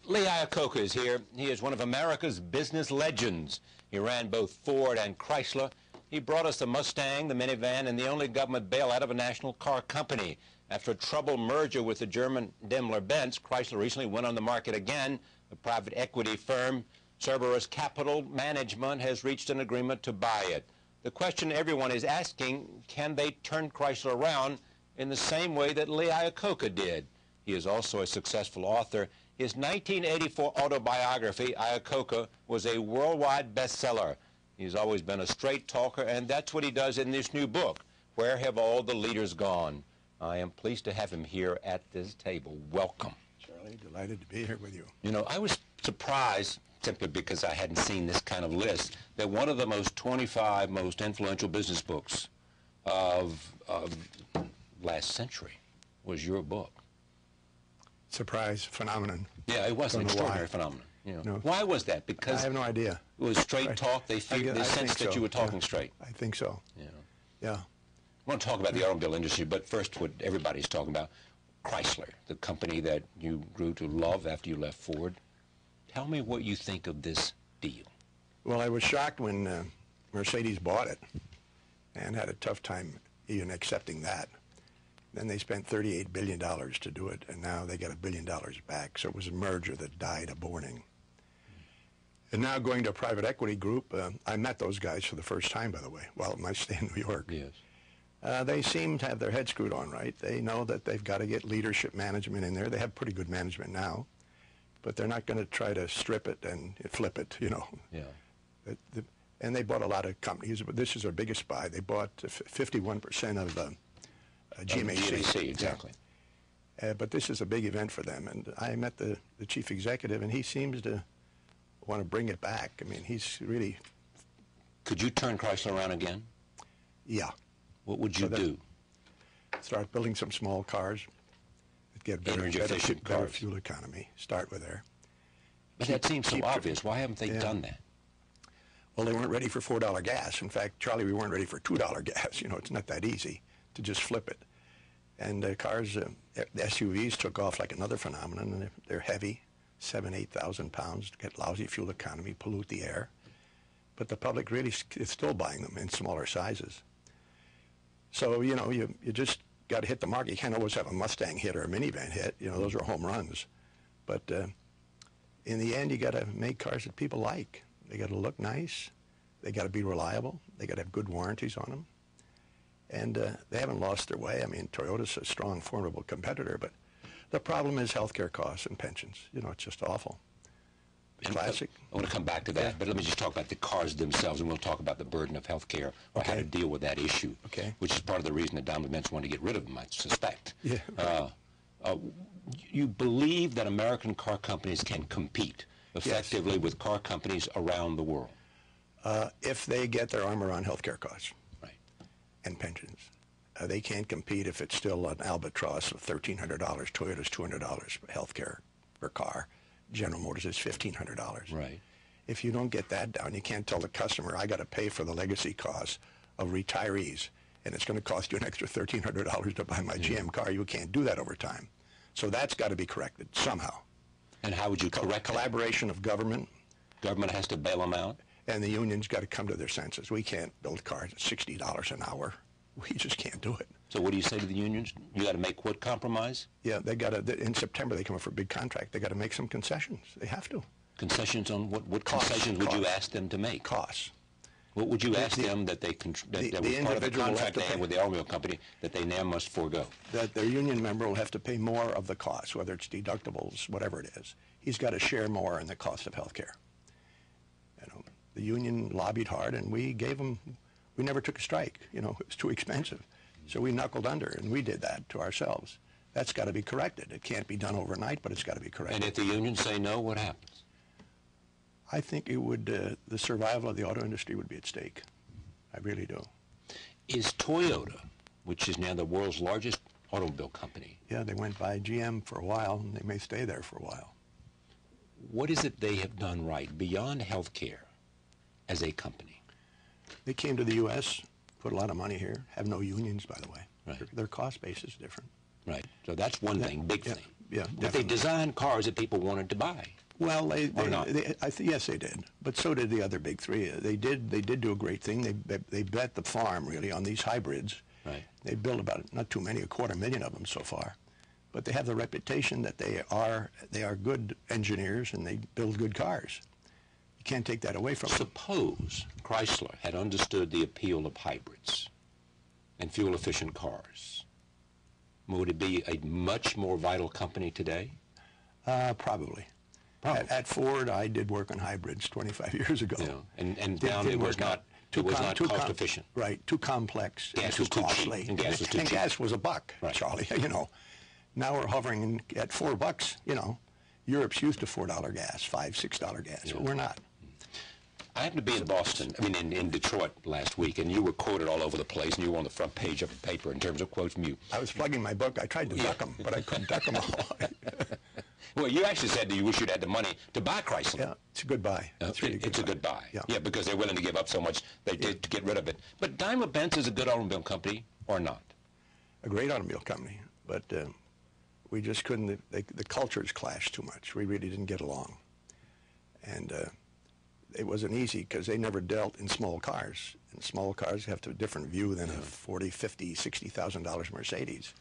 Lee Iacocca is here. He is one of America's business legends. He ran both Ford and Chrysler. He brought us the Mustang, the minivan, and the only government bailout of a national car company. After a troubled merger with the German Daimler-Benz, Chrysler recently went on the market again. The private equity firm Cerberus Capital Management has reached an agreement to buy it. The question everyone is asking, can they turn Chrysler around in the same way that Lee Iacocca did? He is also a successful author. His 1984 autobiography, Iacocca, was a worldwide bestseller. He's always been a straight talker, and that's what he does in this new book, Where Have All the Leaders Gone? I am pleased to have him here at this table. Welcome. Charlie, delighted to be here with you. You know, I was surprised, simply because I hadn't seen this kind of list, that one of the 25 most influential business books of last century was your book. Surprise phenomenon. Yeah, it was an extraordinary phenomenon. You know. No. Why was that? Because I have no idea. It was straight talk. They sensed that you were talking straight. I think so. Yeah. I want to talk about the automobile industry, but first what everybody's talking about, Chrysler, the company that you grew to love after you left Ford. Tell me what you think of this deal. Well, I was shocked when Mercedes bought it and had a tough time even accepting that. Then they spent $38 billion to do it, and now they got $1 billion back. So it was a merger that died aborting. And now going to a private equity group, I met those guys for the first time, by the way, while at my stay in New York. Yes. They seem to have their head screwed on right. They know that they've got to get leadership management in there. They have pretty good management now, but they're not going to try to strip it and flip it, you know. Yeah. And they bought a lot of companies, but this is their biggest buy. They bought 51% of GMAC. Exactly. But this is a big event for them. And I met the chief executive, and he seems to want to bring it back. I mean, he's really... Could you turn Chrysler around again? Yeah. What would you do? Start building some small cars, get better fuel economy, start with there. But that seems so obvious. Why haven't they done that? Well, they weren't ready for $4 gas. In fact, Charlie, we weren't ready for $2 gas. You know, it's not that easy to just flip it. And cars, the SUVs took off like another phenomenon, and they're heavy, 7,000, 8,000 pounds, get lousy fuel economy, pollute the air. But the public really is still buying them in smaller sizes. So, you know, you just got to hit the market. You can't always have a Mustang hit or a minivan hit. You know, those are home runs. But in the end, you got to make cars that people like. They got to look nice. They got to be reliable. They got to have good warranties on them. And they haven't lost their way. I mean, Toyota's a strong, formidable competitor, but the problem is healthcare costs and pensions. You know, it's just awful. Classic. I want to come back to that, but let me just talk about the cars themselves, and we'll talk about the burden of health care or how to deal with that issue, which is part of the reason that Daimler-Benz wanted to get rid of them, I suspect. Yeah. You believe that American car companies can compete effectively with car companies around the world? If they get their arm around healthcare costs and pensions. They can't compete if it's still an albatross of $1,300. Toyota's $200 for healthcare per car. General Motors is $1,500. Right. If you don't get that down, you can't tell the customer, I got to pay for the legacy costs of retirees, and it's going to cost you an extra $1,300 to buy my GM car. You can't do that over time. So that's got to be corrected somehow. And how would you correct collaboration of government. Government has to bail them out? And the unions got to come to their senses. We can't build cars at $60 an hour. We just can't do it. So what do you say to the unions? You got to make what compromise? Yeah, they got to. In September, they come up for a big contract. They got to make some concessions. They have to. Concessions on what? What concessions would you ask them to make? Costs. What would you ask them that they that was part of the contract they had with the automobile company that they now must forego? That their union member will have to pay more of the cost, whether it's deductibles, whatever it is. He's got to share more in the cost of health care. You know, the union lobbied hard, and we gave them. We never took a strike. You know, it was too expensive. So we knuckled under, and we did that to ourselves. That's got to be corrected. It can't be done overnight, but it's got to be corrected. And if the unions say no, what happens? I think it would, the survival of the auto industry would be at stake. I really do. Is Toyota, which is now the world's largest automobile company. Yeah, they went by GM for a while, and they may stay there for a while. What is it they have done right beyond health care as a company? They came to the U.S., put a lot of money here, have no unions, by the way. Right. Their cost base is different. Right. So that's one thing, big thing. yeah. But Definitely. they designed cars that people wanted to buy. Well, not? yes, they did. But so did the other big three. They did do a great thing. They bet the farm really on these hybrids. Right. They built about not too many, 250,000 of them so far. But they have the reputation that they are good engineers and they build good cars. You can't take that away from them. Suppose Chrysler had understood the appeal of hybrids and fuel-efficient cars. Would it be a much more vital company today? Probably. At Ford, I did work on hybrids 25 years ago. Yeah. And found it was not cost efficient. Right, too complex, gas too was too costly. cheap, and gas was too cheap. Gas was $1, right. Charlie. You know, now we're hovering at $4. You know, Europe's used to $4 gas, $5, $6 gas. Yeah. But we're not. I happened to be in Boston, in Detroit last week, and you were quoted all over the place, and you were on the front page of the paper in terms of quotes from you. I was plugging my book. I tried to duck them, but I couldn't duck them all. Well, you actually said that you wish you'd had the money to buy Chrysler. Yeah, it's a good buy. It's a good buy. Yeah. Because they're willing to give up so much they did to get rid of it. But Daimler-Benz is a good automobile company, or not? A great automobile company, but we just couldn't. The cultures clashed too much. We really didn't get along, and it wasn't easy because they never dealt in small cars. And small cars have a different view than a $40,000, $50,000, $60,000 Mercedes.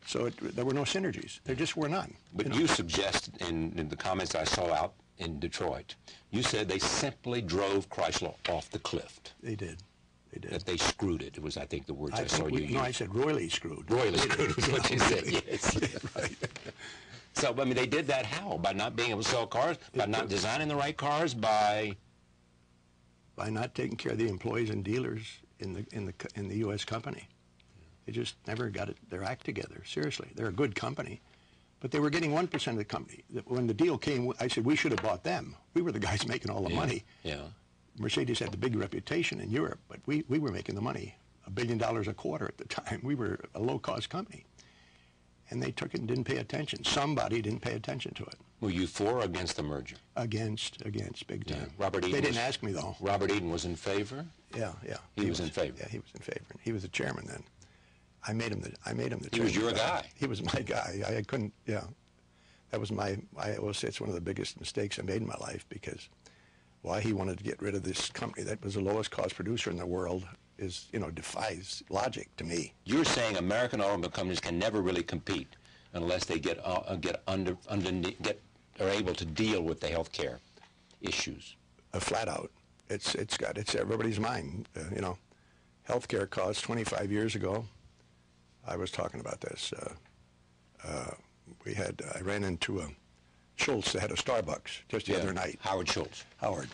So there were no synergies. There just were none. But you suggested in the comments I saw out in Detroit, you said they simply drove Chrysler off the cliff. They did. They did. That they screwed it. It was, I think, the words I saw you use. No, I said royally screwed. Royally screwed is what you said, yes. Right. So, they did that how? By not being able to sell cars? By not designing the right cars? By not taking care of the employees and dealers in the U.S. company. They just never got their act together. Seriously, they're a good company, but they were getting 1% of the company. When the deal came, I said we should have bought them. We were the guys making all the money. Yeah. Mercedes had the big reputation in Europe, but we were making the money, $1 billion a quarter at the time. We were a low-cost company, and they took it and didn't pay attention. Somebody didn't pay attention to it. Were you for or against the merger? Against, big time. Yeah. Robert Eden. They didn't ask me though. Robert Eden was in favor. Yeah. He was in favor. Yeah, he was in favor. He was the chairman then. I made him the chairman. He was your guy. He was my guy. I couldn't. Yeah, that was I always say it's one of the biggest mistakes I made in my life because why he wanted to get rid of this company that was the lowest cost producer in the world is defies logic to me. You're saying American automobile companies can never really compete unless they are able to deal with the health care issues. Flat out, it's everybody's mind. Health care costs 25 years ago. I was talking about this. I ran into Schultz, the head of Starbucks, just the other night. Howard Schultz. Howard.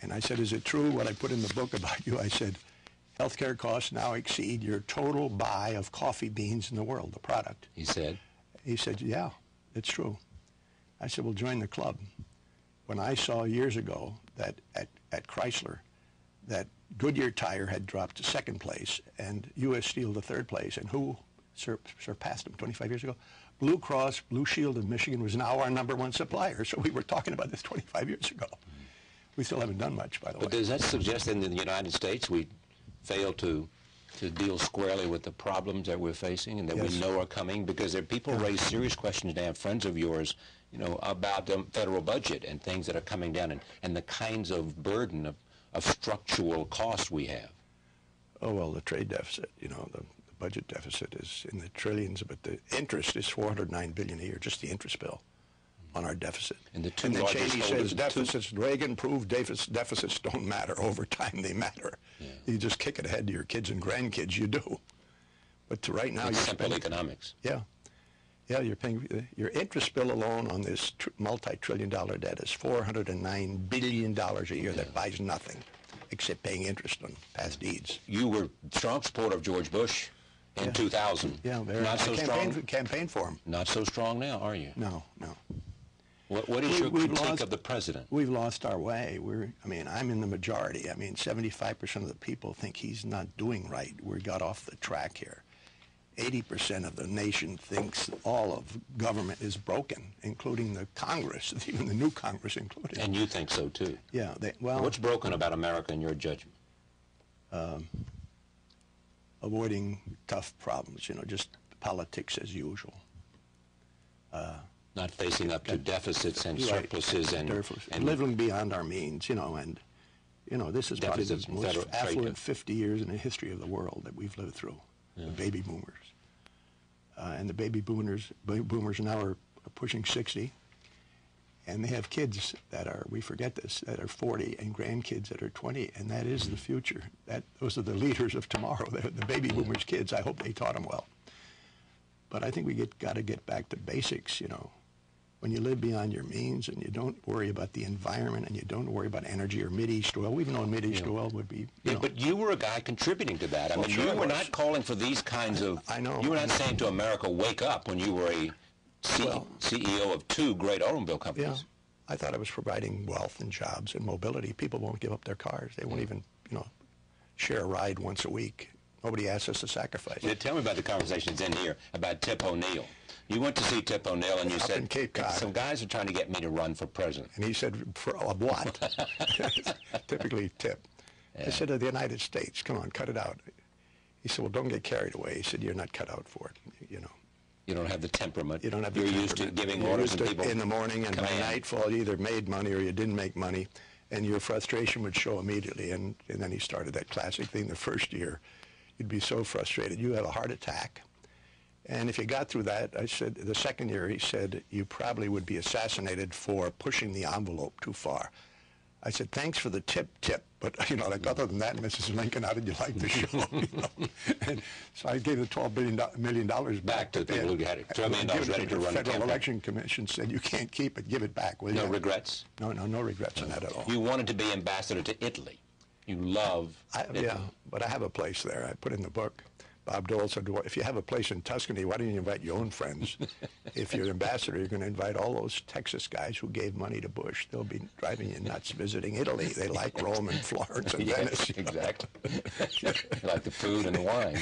And I said, is it true what I put in the book about you? I said, healthcare costs now exceed your total buy of coffee beans in the world, the product. He said? He said, yeah, it's true. I said, well, join the club. When I saw years ago that at Chrysler, that Goodyear Tire had dropped to second place and U.S. Steel to third place, and who surpassed them 25 years ago? Blue Cross Blue Shield of Michigan was now our #1 supplier. So we were talking about this 25 years ago. We still haven't done much, by the way. But does that suggest that in the United States we fail to deal squarely with the problems that we're facing and that we know are coming? Because there are people raise serious questions now, friends of yours, about the federal budget and things that are coming down and the kinds of burden of structural costs we have. Oh, well, the trade deficit, the budget deficit is in the trillions, but the interest is $409 billion a year, just the interest bill on our deficit. And then Cheney says deficits, Reagan proved deficits don't matter. Over time, they matter. Yeah. You just kick it ahead to your kids and grandkids, you do. But right now, it's simple economics. Yeah. Yeah, you're paying, your interest bill alone on this multi-trillion-dollar debt is $409 billion a year that buys nothing except paying interest on past deeds. You were a strong supporter of George Bush in 2000. Yeah, not so strong. Campaign for him. Not so strong now, are you? No. What is your critique of the president? We've lost our way. I'm in the majority. 75% of the people think he's not doing right. We got off the track here. 80% of the nation thinks all of government is broken, including the Congress, even the new Congress included. And you think so, too? Yeah. What's broken about America in your judgment? Avoiding tough problems, just politics as usual. Not facing up to deficits and Right. surpluses and living beyond our means, and this is probably the Deficits in most federal trade affluent debt. 50 years in the history of the world that we've lived through, the baby boomers. And the baby boomers now are pushing 60, and they have kids that are, we forget this, that are 40, and grandkids that are 20, and that is the future. Those are the leaders of tomorrow. The baby boomers' kids. I hope they taught them well. But I think we got to get back to basics, When you live beyond your means and you don't worry about the environment and you don't worry about energy or Mideast oil. We've known Mideast oil would be, But you were a guy contributing to that. I mean, sure you I were was. not calling for these kinds of... I know. You were not saying to America, wake up, when you were a CEO of two great automobile companies. Yeah, I thought I was providing wealth and jobs and mobility. People won't give up their cars. They won't even, share a ride once a week. Nobody asks us to sacrifice. Yeah, tell me about the conversations in here about Tip O'Neill. You went to see Tip O'Neill and you Up said, in Cape Cod. some guys are trying to get me to run for president. And he said, for what? Typically Tip. I said, to the United States, come on, cut it out. He said, well, don't get carried away. He said, you're not cut out for it, You don't have the temperament. You don't have the You're temperament. used to giving You're orders used and to people in the morning, and by nightfall you either made money or you didn't make money, and your frustration would show immediately. And then he started that classic thing the first year. You'd be so frustrated. You have a heart attack. And if you got through that, I said, the second year, he said, you probably would be assassinated for pushing the envelope too far. I said, thanks for the tip, but, other than that, Mrs. Lincoln, how did you like the show? And so I gave the $12 million back to the people who had it. $12 million ready to run a Federal campaign. Election Commission said, you can't keep it, give it back, will you? No regrets? No regrets on that at all. You wanted to be ambassador to Italy. You love Italy. Yeah, but I have a place there. I put in the book. Bob Dole said, well, if you have a place in Tuscany, why don't you invite your own friends? If you're ambassador, you're going to invite all those Texas guys who gave money to Bush. They'll be driving you nuts visiting Italy. They like Rome and Florence and Yes, Venice. exactly. Like the food and the wine.